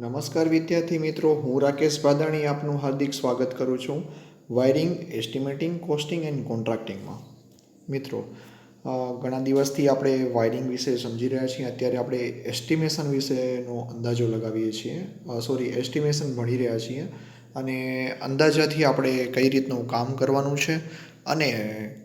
નમસ્કાર વિદ્યાર્થી મિત્રો, હું રાકેશ બાદાણી આપનું હાર્દિક સ્વાગત કરું છું વાયરિંગ, એસ્ટિમેટિંગ, કોસ્ટિંગ એન્ડ કોન્ટ્રાક્ટિંગમાં. મિત્રો, ઘણા દિવસથી આપણે વાયરિંગ વિશે સમજી રહ્યા છીએ. અત્યારે આપણે એસ્ટિમેશન વિશેનો અંદાજો લગાવીએ છીએ, એસ્ટિમેશન ભણી રહ્યા છીએ. અને અંદાજાથી આપણે કઈ રીતનું કામ કરવાનું છે અને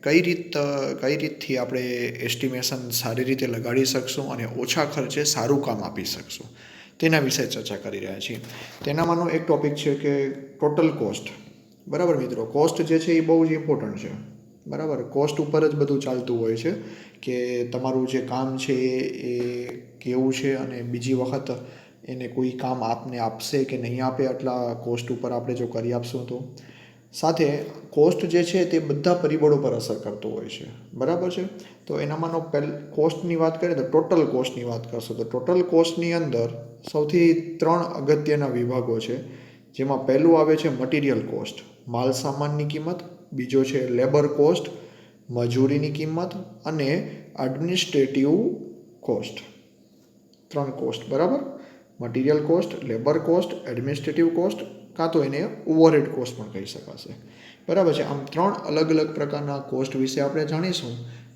કઈ રીતથી આપણે એસ્ટિમેશન સારી રીતે લગાડી શકશું અને ઓછા ખર્ચે સારું કામ આપી શકશું તેના વિશે ચર્ચા કરી રહ્યા છીએ. તેનામાંનો એક ટૉપિક છે કે ટોટલ કોસ્ટ. બરાબર મિત્રો, કોસ્ટ જે છે એ બહુ જ ઇમ્પોર્ટન્ટ છે. બરાબર, કોસ્ટ ઉપર જ બધું ચાલતું હોય છે કે તમારું જે કામ છે એ કેવું છે અને બીજી વખત એને કોઈ કામ આપને આપશે કે નહીં આપે એટલા કોસ્ટ ઉપર આપણે જો કરી આપશું તો. સાથે કોસ્ટ જે છે તે બધા પરિબળો પર અસર કરતો હોય છે. બરાબર છે, તો એનામાંનો કોસ્ટની વાત કરીએ તો ટોટલ કોસ્ટની વાત કરશો તો ટોટલ કોસ્ટની અંદર સૌથી 3 અગત્યના વિભાગો છે. જેમાં પહેલું આવે છે મટીરિયલ કોસ્ટ, માલ સામાનની કિંમત. બીજો છે લેબર કોસ્ટ, મજૂરીની કિંમત. અને એડમિનિસ્ટ્રેટિવ કોસ્ટ. 3 કોસ્ટ. બરાબર, material cost, labour cost, administrative cost, કાં તો એને ઓવરહેડ કોસ્ટ પણ કહી શકાશે. બરાબર છે, આમ 3 અલગ અલગ પ્રકારના કોસ્ટ વિશે આપણે જાણીશું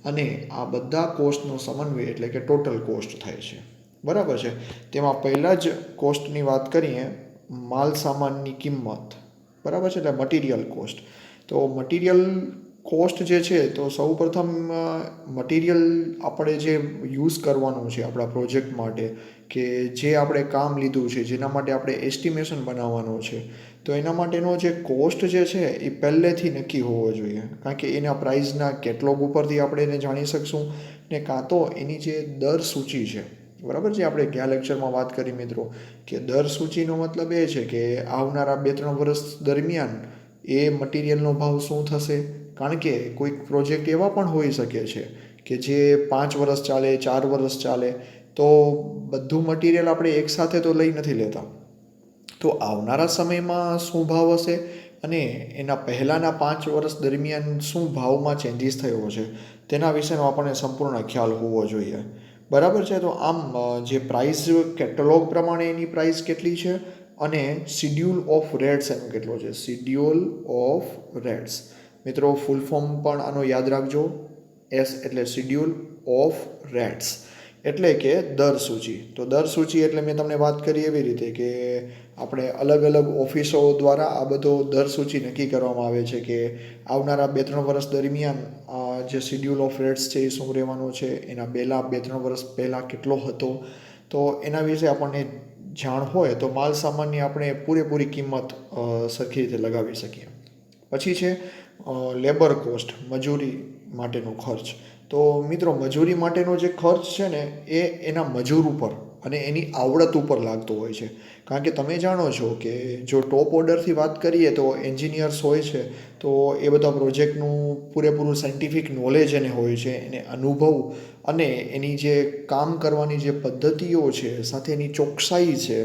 અને આ બધા કોસ્ટનો સમન્વય એટલે કે ટોટલ કોસ્ટ થાય છે. બરાબર છે, તેમાં પહેલાં જ કોસ્ટની વાત કરીએ, માલ સામાનની કિંમત. બરાબર છે, એટલે મટીરિયલ કોસ્ટ. તો મટીરિયલ કોસ્ટ જે છે તો સૌપ્રથમ મટીરિયલ આપણે જે યુઝ કરવાનું છે આપણા પ્રોજેક્ટ માટે, કે જે આપણે કામ લીધું છે, જેના માટે આપણે એસ્ટિમેશન બનાવવાનું છે, તો એના માટેનો જે કોસ્ટ જે છે એ પહેલેથી નક્કી હોવો જોઈએ. કારણ કે એના પ્રાઇસના કેટલોગ ઉપરથી આપણે એને જાણી શકશું ને કાં તો એની જે દર સૂચિ છે. બરાબર છે, આપણે ગયા લેક્ચરમાં વાત કરી મિત્રો કે દર સૂચિનો મતલબ એ છે કે આવનારા 2-3 વર્ષ દરમિયાન એ મટીરિયલનો ભાવ શું થશે. કારણ કે કોઈક પ્રોજેક્ટ એવા પણ હોઈ શકે છે કે જે 5 વર્ષ ચાલે, 4 વર્ષ ચાલે, તો બધું મટીરિયલ આપણે એકસાથે તો લઈ નથી લેતા. તો આવનારા સમયમાં શું ભાવ હશે અને એના પહેલાંના 5 વર્ષ દરમિયાન શું ભાવમાં ચેન્જીસ થયો છે તેના વિશેનો આપણને સંપૂર્ણ ખ્યાલ હોવો જોઈએ. બરાબર છે, તો આમ જે પ્રાઇસ કેટલોગ પ્રમાણે એની પ્રાઇસ કેટલી છે અને શિડ્યુલ ઓફ રેટ્સ એનો કેટલો છે. શિડ્યુલ ઓફ રેટ્સ મિત્રો, ફૂલ ફોર્મ પણ આનો યાદ રાખજો. એસ એટલે શિડ્યુલ ઓફ રેટ્સ એટલે કે દર સૂચિ. તો દર સૂચિ એટલે મેં તમને વાત કરી એવી રીતે કે આપણે અલગ અલગ ઓફિસો દ્વારા આ બધો દર સૂચિ નક્કી કરવામાં આવે છે કે આવનારા 2-3 વર્ષ દરમિયાન જે શિડ્યુલ ઓફ રેટ્સ છે એ શું રહેવાનો છે, એના 2-3 વર્ષ પહેલાં કેટલો હતો. તો એના વિશે આપણને જાણ હોય તો માલ સામાનની આપણે પૂરેપૂરી કિંમત સરખી રીતે લગાવી શકીએ. પછી છે લેબર કોસ્ટ, મજૂરી માટેનો ખર્ચ. તો મિત્રો, મજૂરી માટેનો જે ખર્ચ છે ને એ એના મજૂર ઉપર અને એની આવડત ઉપર લાગતો હોય છે. કારણ કે તમે જાણો છો કે જો ટોપ ઓર્ડરથી વાત કરીએ તો એન્જિનિયર્સ હોય છે, તો એ બધા પ્રોજેક્ટનું પૂરેપૂરું સાયન્ટિફિક નોલેજ એને હોય છે, એને અનુભવ અને એની જે કામ કરવાની જે પદ્ધતિઓ છે સાથે એની ચોકસાઈ છે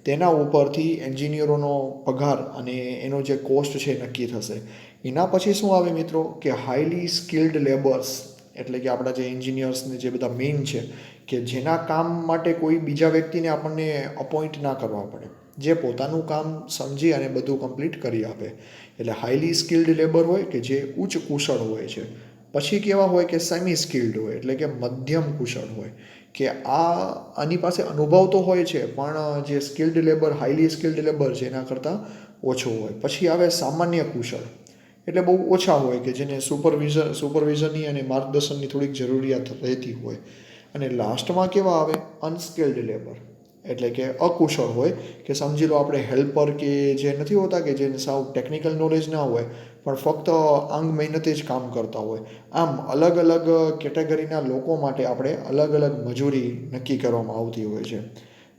તેના ઉપરથી એન્જિનિયરોનો પગાર અને એનો જે કોસ્ટ છે નક્કી થશે. એના પછી શું આવે મિત્રો કે હાઈલી સ્કિલ્ડ લેબર્સ એટલે કે આપણા જે એન્જિનિયર્સને જે બધા મેઇન છે કે જેના કામ માટે કોઈ બીજા વ્યક્તિને આપણને અપોઇન્ટ ના કરવા પડે, જે પોતાનું કામ સમજી અને બધું કમ્પ્લીટ કરી આપે. એટલે હાઈલી સ્કિલ્ડ લેબર હોય કે જે ઉચ્ચ કુશળ હોય છે. પછી કેવા હોય કે સેમી સ્કિલ્ડ હોય એટલે કે મધ્યમ કુશળ હોય કે આની પાસે અનુભવ તો હોય છે પણ જે skilled labour, highly skilled labour છે એના કરતાં ઓછો હોય. પછી આવે સામાન્ય કુશળ એટલે બહુ ઓછા હોય કે જેને સુપરવિઝનની અને માર્ગદર્શનની થોડીક જરૂરિયાત રહેતી હોય. અને લાસ્ટમાં કેવા આવે અનસ્કિલ્ડ લેબર એટલે કે અકુશળ હોય કે સમજી લો આપણે હેલ્પર કે જે નથી હોતા કે જેને સાવ ટેકનિકલ નોલેજ ના હોય પણ ફક્ત અંગ મહેનતે જ કામ કરતા હોય. આમ અલગ અલગ કેટેગરીના લોકો માટે આપણે અલગ અલગ મજૂરી નક્કી કરવામાં આવતી હોય છે.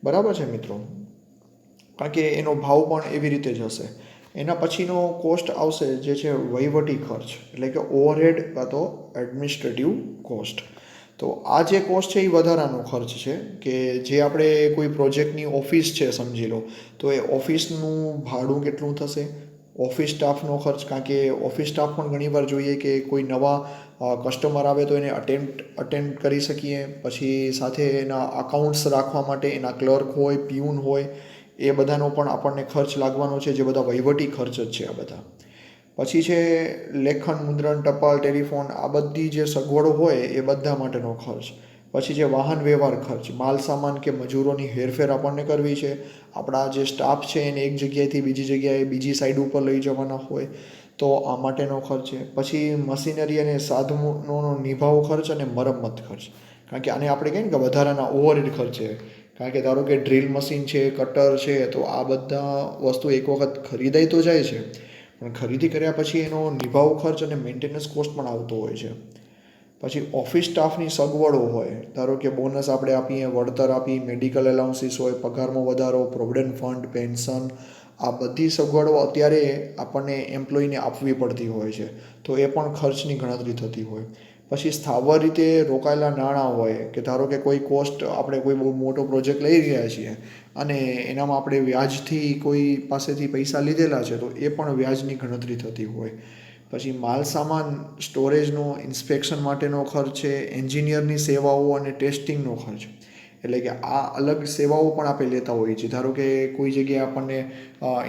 બરાબર છે મિત્રો, કારણ કે એનો ભાવ પણ એવી રીતે જ હશે. એના પછીનો કોસ્ટ આવશે જે છે વહીવટી ખર્ચ એટલે કે ઓવરહેડ કાં તો એડમિનિસ્ટ્રેટિવ કોસ્ટ. તો આ જે કોસ્ટ છે એ વધારાનો ખર્ચ છે કે જે આપણે કોઈ પ્રોજેક્ટની ઓફિસ છે સમજી લો, તો એ ઓફિસનું ભાડું કેટલું થશે, ઓફિસ સ્ટાફનો ખર્ચ. કારણ કે ઓફિસ સ્ટાફ પણ ઘણીવાર જોઈએ કે કોઈ નવા કસ્ટમર આવે તો એને અટેન્ડ કરી શકીએ. પછી સાથે એના અકાઉન્ટ્સ રાખવા માટે એના ક્લર્ક હોય, પ્યુન હોય, એ બધાનો પણ આપણને ખર્ચ લાગવાનો છે, જે બધા વહીવટી ખર્ચ જ છે આ બધા. પછી છે લેખન, મુદ્રણ, ટપાલ, ટેલિફોન, આ બધી જે સગવડો હોય એ બધા માટેનો ખર્ચ. પછી જે વાહન વ્યવહાર ખર્ચ, માલ સામાન કે મજૂરોની હેરફેર આપણને કરવી છે, આપણા જે સ્ટાફ છે એને એક જગ્યાએથી બીજી જગ્યાએ બીજી સાઈડ ઉપર લઈ જવાના હોય તો આ માટેનો ખર્ચ છે. પછી મશીનરી અને સાધનોનો નિભાવ ખર્ચ અને મરમ્મત ખર્ચ, કારણ કે આને આપણે કહીએ ને કે વધારાના ઓવરહેડ ખર્ચ છે. કારણ કે ધારો કે ડ્રીલ મશીન છે, કટર છે, તો આ બધા વસ્તુ એક વખત ખરીદાઈ તો જાય છે, પણ ખરીદી કર્યા પછી એનો નિભાવ ખર્ચ અને મેન્ટેનન્સ કોસ્ટ પણ આવતો હોય છે. પછી ઓફિસ સ્ટાફની સગવડો હોય, ધારો કે બોનસ આપણે આપીએ, વળતર આપી, મેડિકલ એલાઉન્સીસ હોય, પગારમાં વધારો, પ્રોવિડન્ટ ફંડ, પેન્શન, આ બધી સગવડો અત્યારે આપણને એમ્પ્લોયીને આપવી પડતી હોય છે, તો એ પણ ખર્ચની ગણતરી થતી હોય. પછી સ્થાવર રીતે રોકાયેલા નાણાં હોય, કે ધારો કે કોઈ કોસ્ટ આપણે કોઈ બહુ મોટો પ્રોજેક્ટ લઈ રહ્યા છીએ અને એનામાં આપણે વ્યાજથી કોઈ પાસેથી પૈસા લીધેલા છે, તો એ પણ વ્યાજની ગણતરી થતી હોય. પછી માલ સામાન સ્ટોરેજનો, ઇન્સ્પેક્શન માટેનો ખર્ચ છે, એન્જિનિયરની સેવાઓ અને ટેસ્ટિંગનો ખર્ચ. એટલે કે આ અલગ સેવાઓ પણ આપણે લેતા હોઈએ છીએ. ધારો કે કોઈ જગ્યાએ આપણને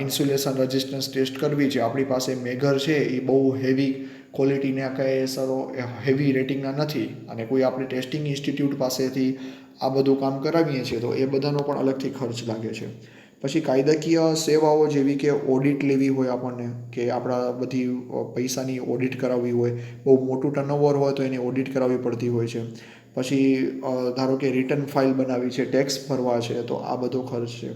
ઇન્સ્યુલેશન રજિસ્ટન્સ ટેસ્ટ કરવી છે, આપણી પાસે મેઘર છે એ બહુ હેવી ક્વોલિટીના કંઈ સરો હેવી રેટિંગના નથી અને કોઈ આપણે ટેસ્ટિંગ ઇન્સ્ટિટ્યૂટ પાસેથી આ બધું કામ કરાવીએ છીએ, તો એ બધાનો પણ અલગથી ખર્ચ લાગે છે. પછી કાયદાકીય સેવાઓ જેવી કે ઓડિટ લેવી હોય આપણને, કે આપણા બધી પૈસાની ઓડિટ કરાવવી હોય, બહુ મોટું ટર્નઓવર હોય તો એની ઓડિટ કરાવવી પડતી હોય છે. પછી ધારો કે રિટર્ન ફાઇલ બનાવી છે, ટેક્સ ભરવા છે, તો આ બધો ખર્ચ છે.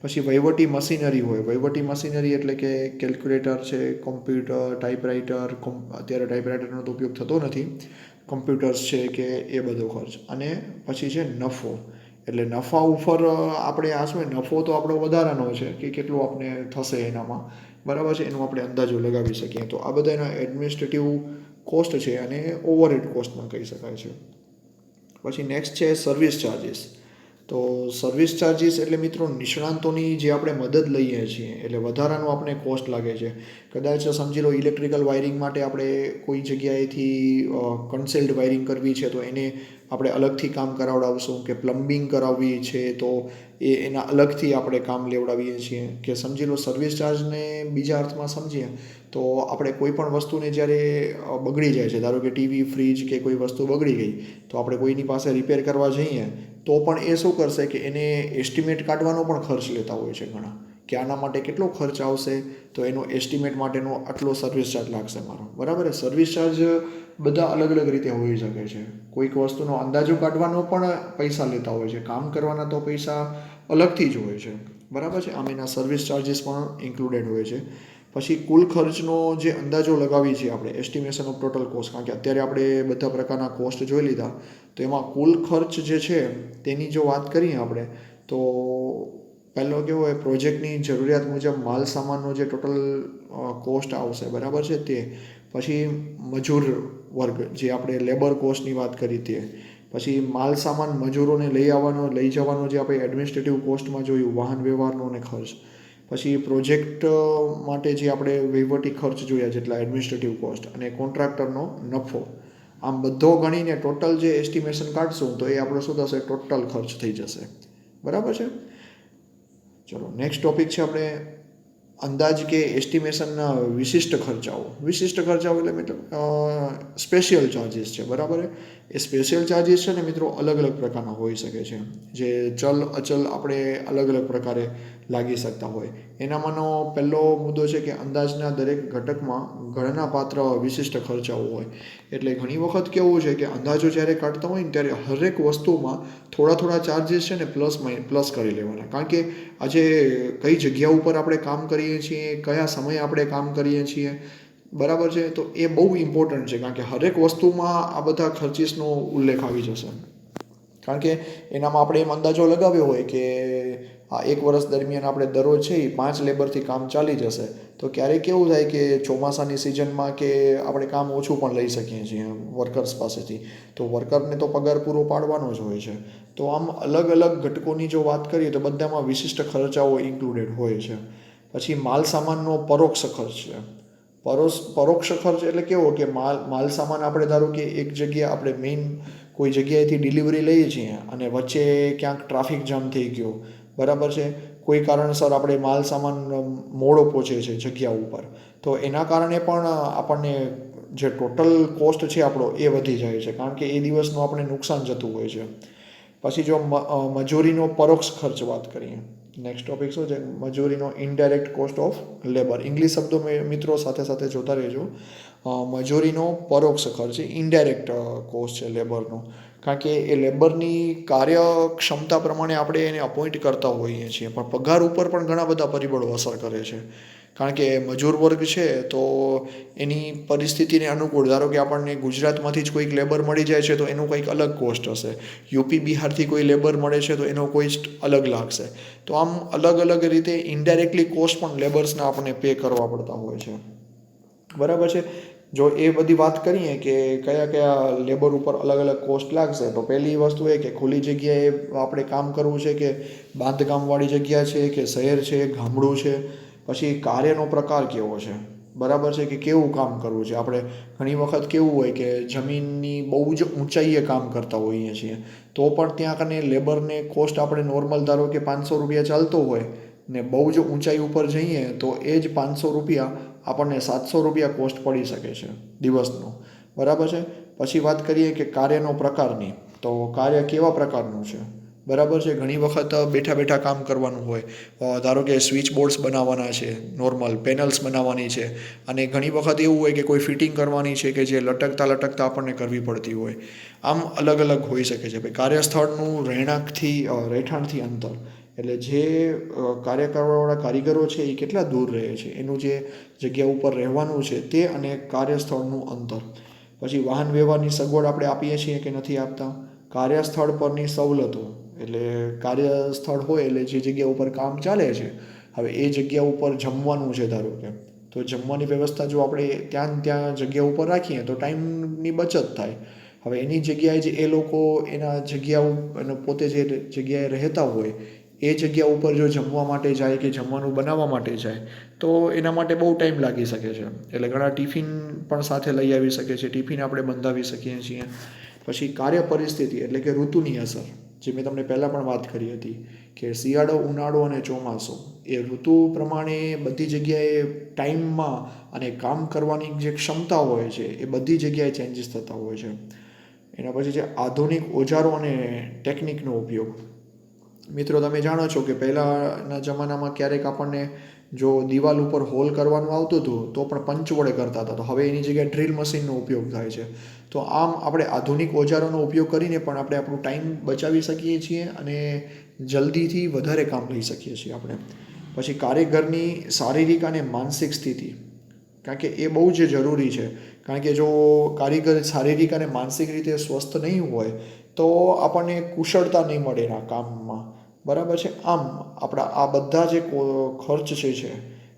પછી વહીવટી મશીનરી હોય, વહીવટી મશીનરી એટલે કે કેલ્ક્યુલેટર છે, કોમ્પ્યુટર, ટાઈપરાઇટર, અત્યારે ટાઈપરાઇટરનો તો ઉપયોગ થતો નથી, કમ્પ્યુટર્સ છે, કે એ બધો ખર્ચ. અને પછી છે નફો, એટલે નફા ઉપર આપણે આ શું નફો તો આપણો વધારાનો છે કે કેટલું આપણે થશે એનામાં, બરાબર છે, એનો આપણે અંદાજો લગાવી શકીએ. તો આ બધા એના એડમિનિસ્ટ્રેટિવ કોસ્ટ છે અને ઓવરહેડ કોસ્ટ પણ કહી શકાય છે. પછી નેક્સ્ટ છે સર્વિસ ચાર્જિસ. તો સર્વિસ ચાર્જિસ એટલે મિત્રો નિષ્ણાંતોની જે આપણે મદદ લઈએ છીએ, એટલે વધારાનો આપણે કોસ્ટ લાગે છે. કદાચ સમજી લો ઇલેક્ટ્રિકલ વાયરિંગ માટે આપણે કોઈ જગ્યાએથી કન્સેલ્ડ વાયરિંગ કરવી છે, તો એને આપણે અલગથી કામ કરાવડાવશું, કે પ્લમ્બિંગ કરાવવી છે તો એના અલગથી આપણે કામ લેવડાવીએ છીએ. કે સમજી લો સર્વિસ ચાર્જને બીજા અર્થમાં સમજીએ તો આપણે કોઈ પણ વસ્તુને જ્યારે બગડી જાય છે, ધારો કે ટીવી, ફ્રીજ કે કોઈ વસ્તુ બગડી ગઈ, તો આપણે કોઈની પાસે રિપેર કરવા જઈએ તો પણ એ શું કરશે કે એને એસ્ટિમેટ કાઢવાનો પણ ખર્ચ લેતા હોય છે ઘણા, કે આના માટે કેટલો ખર્ચ આવશે, તો એનો એસ્ટિમેટ માટેનો આટલો સર્વિસ ચાર્જ લાગશે મારો, બરાબર. સર્વિસ ચાર્જ બધા અલગ અલગ રીતે હોઈ શકે છે. કોઈક વસ્તુનો અંદાજો કાઢવાનો પણ પૈસા લેતા હોય છે, કામ કરવાના તો પૈસા અલગથી જ હોય છે, બરાબર છે. આમ એના સર્વિસ ચાર્જિસ પણ ઇન્ક્લુડેડ હોય છે. પછી કુલ ખર્ચનો જે અંદાજો લગાવી છે આપણે, એસ્ટિમેશન ઓફ ટોટલ કોસ્ટ, કારણ કે અત્યારે આપણે બધા પ્રકારના કોસ્ટ જોઈ લીધા, તો એમાં કુલ ખર્ચ જે છે તેની જો વાત કરીએ આપણે, તો પહેલો કેવો હોય, પ્રોજેક્ટની જરૂરિયાત મુજબ માલ સામાનનો જે ટોટલ કોસ્ટ આવશે, બરાબર છે, તે. પછી મજૂર વર્ગ, જે આપણે લેબર કોસ્ટની વાત કરી તે. પછી માલ સામાન મજૂરોને લઈ આવવાનો, લઈ જવાનો, જે આપણે એડમિનિસ્ટ્રેટિવ કોસ્ટમાં જોયું, વાહન વ્યવહારનો અને ખર્ચ. પછી પ્રોજેક્ટ માટે જે આપણે વહીવટી ખર્ચ જોયા, જેટલા એડમિનિસ્ટ્રેટિવ કોસ્ટ, અને કોન્ટ્રાક્ટરનો નફો. આમ બધો ગણીને ટોટલ જે એસ્ટિમેશન કાઢશું તો એ આપણો શું થશે, ટોટલ ખર્ચ થઈ જશે, બરાબર છે. ચલો નેક્સ્ટ ટોપિક છે આપણે અંદાજ કે એસ્ટિમેશનના વિશિષ્ટ ખર્ચાઓ. વિશિષ્ટ ખર્ચાઓ એટલે મતલબ સ્પેશિયલ ચાર્જિસ છે, બરાબર. એ સ્પેશિયલ ચાર્જિસ છે ને મિત્રો અલગ અલગ પ્રકારના હોઈ શકે છે, જે ચલ અચલ આપણે અલગ અલગ પ્રકારે લાગી શકતા હોય. એનામાંનો પહેલો મુદ્દો છે કે અંદાજના દરેક ઘટકમાં ગણનાપાત્ર વિશિષ્ટ ખર્ચાઓ હોય. એટલે ઘણી વખત કેવું છે કે અંદાજો જ્યારે કાઢતા હોય ને ત્યારે હરેક વસ્તુમાં થોડા થોડા ચાર્જિસ છે ને પ્લસ કરી લેવાના, કારણ કે આજે કઈ જગ્યા ઉપર આપણે કામ કરીએ છીએ, કયા સમયે આપણે કામ કરીએ છીએ, બરાબર છે, તો એ બહુ ઇમ્પોર્ટન્ટ છે. કારણ કે હરેક વસ્તુમાં આ બધા ખર્ચિસનો ઉલ્લેખ આવી જશે, કારણ કે એનામાં આપણે એમ અંદાજો લગાવ્યો હોય કે આ એક વર્ષ દરમિયાન આપણે દરરોજ છે એ 5 લેબરથી કામ ચાલી જશે, તો ક્યારેક કેવું થાય કે ચોમાસાની સિઝનમાં કે આપણે કામ ઓછું પણ લઈ શકીએ છીએ વર્કર્સ પાસેથી, તો વર્કરને તો પગાર પૂરો પાડવાનો જ હોય છે. તો આમ અલગ અલગ ઘટકોની જો વાત કરીએ તો બધામાં વિશિષ્ટ ખર્ચાઓ ઇન્ક્લુડેડ હોય છે. પછી માલ સામાનનો પરોક્ષ ખર્ચ છે. પરોક્ષ ખર્ચ એટલે કેવો કે માલ સામાન આપણે ધારો કે એક જગ્યાએ આપણે મેઇન કોઈ જગ્યાએથી ડિલિવરી લઈએ છીએ અને વચ્ચે ક્યાંક ટ્રાફિક જામ થઈ ગયો, બરાબર છે, કોઈ કારણસર આપણે માલ સામાન મોડો પહોંચે છે જગ્યા ઉપર, તો એના કારણે પણ આપણને જે ટોટલ કોસ્ટ છે આપણો એ વધી જાય છે, કારણ કે એ દિવસનું આપણે નુકસાન જતું હોય છે. પછી જો મજૂરીનો પરોક્ષ ખર્ચ વાત કરીએ, નેક્સ્ટ ટોપિક શું છે, મજૂરીનો indirect cost of labour. English શબ્દો મિત્રો સાથે સાથે જોતા રહેજો. મજૂરીનો પરોક્ષ ખર્ચ ઇનડાયરેક્ટ કોસ્ટ છે લેબરનો, કારણ કે એ લેબરની કાર્યક્ષમતા પ્રમાણે આપણે એને અપોઇન્ટ કરતા હોઈએ છીએ, પણ પગાર ઉપર પણ ઘણા બધા પરિબળો અસર કરે છે. કારણ કે મજૂર વર્ગ છે તો એની પરિસ્થિતિને અનુકૂળ, ધારો કે આપણને ગુજરાતમાંથી જ કોઈક લેબર મળી જાય છે તો એનું કંઈક અલગ કોસ્ટ હશે, યુપી બિહારથી કોઈ લેબર મળે છે તો એનો કોસ્ટ અલગ લાગશે. તો આમ અલગ અલગ રીતે ઇનડાયરેક્ટલી કોસ્ટ પણ લેબર્સને આપણને પે કરવા પડતા હોય છે. બરાબર છે. જો એ બધી વાત કરીએ કે કયા કયા લેબર ઉપર અલગ અલગ કોસ્ટ લાગશે, તો પહેલી વસ્તુ એ કે ખુલ્લી જગ્યાએ આપણે કામ કરવું છે કે બાંધકામવાળી જગ્યા છે કે શહેર છે, ગામડું છે. પછી કાર્યનો પ્રકાર કેવો છે, બરાબર છે, કે કેવું કામ કરવું છે. આપણે ઘણી વખત કેવું હોય કે જમીનની બહુ જ ઊંચાઈએ કામ કરતા હોઈએ છીએ, તો પણ ત્યાં કને લેબરને કોસ્ટ આપણે નોર્મલ ધારો કે 500 રૂપિયા ચાલતો હોય ને બહુ જ ઊંચાઈ ઉપર જઈએ તો એ જ 500 રૂપિયા આપણને 700 રૂપિયા કોસ્ટ પડી શકે છે દિવસનો, બરાબર છે. પછી વાત કરીએ કે કાર્યનો પ્રકારની, તો કાર્ય કેવા પ્રકારનું છે, બરાબર છે. ઘણી વખત બેઠા બેઠા કામ કરવાનું હોય, ધારો કે સ્વિચ બોર્ડ્સ બનાવવાના છે, નોર્મલ પેનલ્સ બનાવવાની છે, અને ઘણી વખત એવું હોય કે કોઈ ફિટિંગ કરવાની છે કે જે લટકતા લટકતા આપણને કરવી પડતી હોય. આમ અલગ અલગ હોઈ શકે છે. ભાઈ કાર્યસ્થળનું રહેઠાણથી અંતર, એટલે જે કાર્ય કરવાવાળા કારીગરો છે એ કેટલા દૂર રહે છે, એનું જે જગ્યા ઉપર રહેવાનું છે તે અને કાર્યસ્થળનું અંતર. પછી વાહન વ્યવહારની સગવડ આપણે આપીએ છીએ કે નથી આપતા. કાર્યસ્થળ પરની સવલતો, એટલે કાર્યસ્થળ હોય એટલે જે જગ્યા ઉપર કામ ચાલે છે, હવે એ જગ્યા ઉપર જમવાનું છે ધારો કે, તો જમવાની વ્યવસ્થા જો આપણે ત્યાં જગ્યા ઉપર રાખીએ તો ટાઈમની બચત થાય. હવે એની જગ્યાએ જ એ લોકો એના જગ્યાઓ પોતે જે જગ્યાએ રહેતા હોય એ જગ્યા ઉપર જો જમવા માટે જાય કે જમવાનું બનાવવા માટે જાય તો એના માટે બહુ ટાઈમ લાગી શકે છે. એટલે ઘણા ટિફિન પણ સાથે લઈ આવી શકે છે, ટિફિન આપણે બંધાવી શકીએ છીએ. પછી કાર્ય પરિસ્થિતિ એટલે કે ઋતુની અસર, જે મેં તમને પહેલાં પણ વાત કરી હતી કે શિયાળો, ઉનાળો અને ચોમાસું, એ ઋતુ પ્રમાણે બધી જગ્યાએ ટાઈમમાં અને કામ કરવાની જે ક્ષમતા હોય છે એ બધી જગ્યાએ ચેન્જીસ થતા હોય છે. એના પછી છે આધુનિક ઓજારો અને ટેકનિકનો ઉપયોગ. મિત્રો તમે જાણો છો કે પહેલાંના જમાનામાં ક્યારેક આપણને જો દિવાલ ઉપર હોલ કરવાનું આવતું હતું તો પણ પંચ વડે કરતા હતા, તો હવે એની જગ્યાએ ડ્રીલ મશીનનો ઉપયોગ થાય છે. તો આમ આપણે આધુનિક ઓજારોનો ઉપયોગ કરીને પણ આપણે આપણું ટાઈમ બચાવી શકીએ છીએ અને જલ્દીથી વધારે કામ લઈ શકીએ છીએ આપણે. પછી કારીગરની શારીરિક અને માનસિક સ્થિતિ, કારણ કે એ બહુ જ જરૂરી છે. કારણ કે જો કારીગર શારીરિક અને માનસિક રીતે સ્વસ્થ નહીં હોય તો આપણને કુશળતા નહીં મળે એના કામમાં, બરાબર છે. આમ આપણા આ બધા જે ખર્ચ છે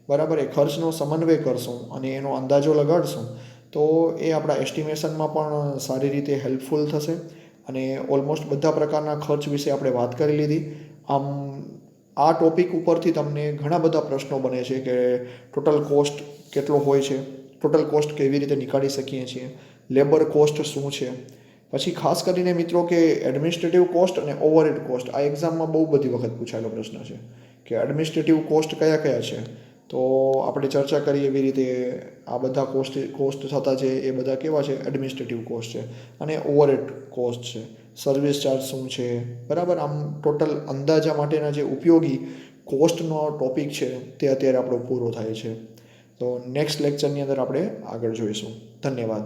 બરાબર, એ ખર્ચનો સમન્વય કરશું અને એનો અંદાજો લગાડશું તો એ આપણા એસ્ટિમેશનમાં પણ સારી રીતે હેલ્પફુલ થશે. અને ઓલમોસ્ટ બધા પ્રકારના ખર્ચ વિશે આપણે વાત કરી લીધી. આમ આ ટૉપિક ઉપરથી તમને ઘણા બધા પ્રશ્નો બને છે કે ટોટલ કોસ્ટ કેટલો હોય છે, ટોટલ કોસ્ટ કેવી રીતે નીકાળી શકીએ છીએ, લેબર કોસ્ટ શું છે. પછી ખાસ કરીને મિત્રો કે એડમિનિસ્ટ્રેટિવ કોસ્ટ અને ઓવરહેડ કોસ્ટ, આ એક્ઝામમાં બહુ બધી વખત પૂછાયેલો પ્રશ્ન છે કે એડમિનિસ્ટ્રેટિવ કોસ્ટ કયા કયા છે. તો આપણે ચર્ચા કરીએ એવી રીતે આ બધા કોસ્ટ થતા છે એ બધા કેવા છે, એડમિનિસ્ટ્રેટિવ કોસ્ટ છે અને ઓવરહેડ કોસ્ટ છે, સર્વિસ ચાર્જ શું છે, બરાબર. આમ ટોટલ અંદાજા માટેના જે ઉપયોગી કોસ્ટનો ટોપિક છે તે અત્યારે આપણો પૂરો થાય છે. તો નેક્સ્ટ લેક્ચરની અંદર આપણે આગળ જોઈશું. ધન્યવાદ.